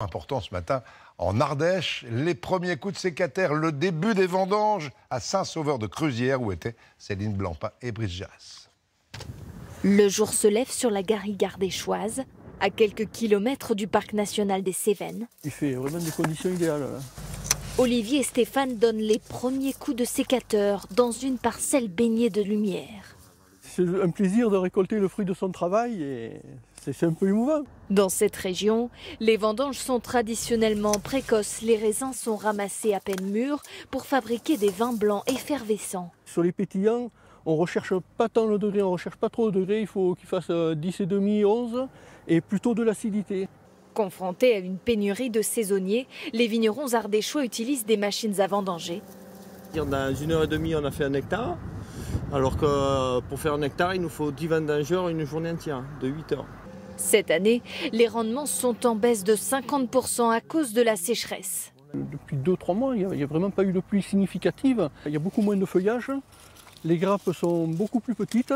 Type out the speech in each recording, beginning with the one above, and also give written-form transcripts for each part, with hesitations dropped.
Important ce matin en Ardèche, les premiers coups de sécataire, le début des vendanges à Saint-Sauveur-de-Cruzières où étaient Céline Blancpain et Brice Gérès. Le jour se lève sur la garrigue ardéchoise, à quelques kilomètres du parc national des Cévennes. Il fait vraiment des conditions idéales. Là. Olivier et Stéphane donnent les premiers coups de sécateur dans une parcelle baignée de lumière. C'est un plaisir de récolter le fruit de son travail et c'est un peu émouvant. Dans cette région, les vendanges sont traditionnellement précoces. Les raisins sont ramassés à peine mûrs pour fabriquer des vins blancs effervescents. Sur les pétillants, on ne recherche pas tant le degré, on ne recherche pas trop le degré. Il faut qu'il fasse 10,5, 11 et plutôt de l'acidité. Confrontés à une pénurie de saisonniers, les vignerons ardéchois utilisent des machines à vendanger. Dans 1h30, on a fait 1 hectare. Alors que pour faire 1 hectare, il nous faut 10 vendangeurs une journée entière, de 8 heures. Cette année, les rendements sont en baisse de 50% à cause de la sécheresse. Depuis 2-3 mois, il n'y a vraiment pas eu de pluie significative. Il y a beaucoup moins de feuillage. Les grappes sont beaucoup plus petites.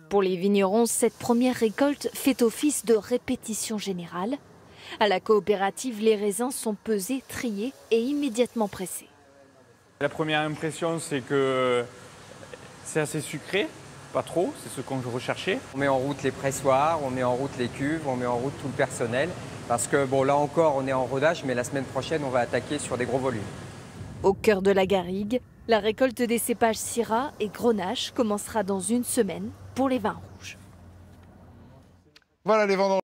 Pour les vignerons, cette première récolte fait office de répétition générale. À la coopérative, les raisins sont pesés, triés et immédiatement pressés. La première impression, c'est que c'est assez sucré, pas trop, c'est ce qu'on recherchait. On met en route les pressoirs, on met en route les cuves, on met en route tout le personnel. Parce que bon, là encore, on est en rodage, mais la semaine prochaine, on va attaquer sur des gros volumes. Au cœur de la garrigue, la récolte des cépages Syrah et Grenache commencera dans 1 semaine pour les vins rouges. Voilà les vendanges.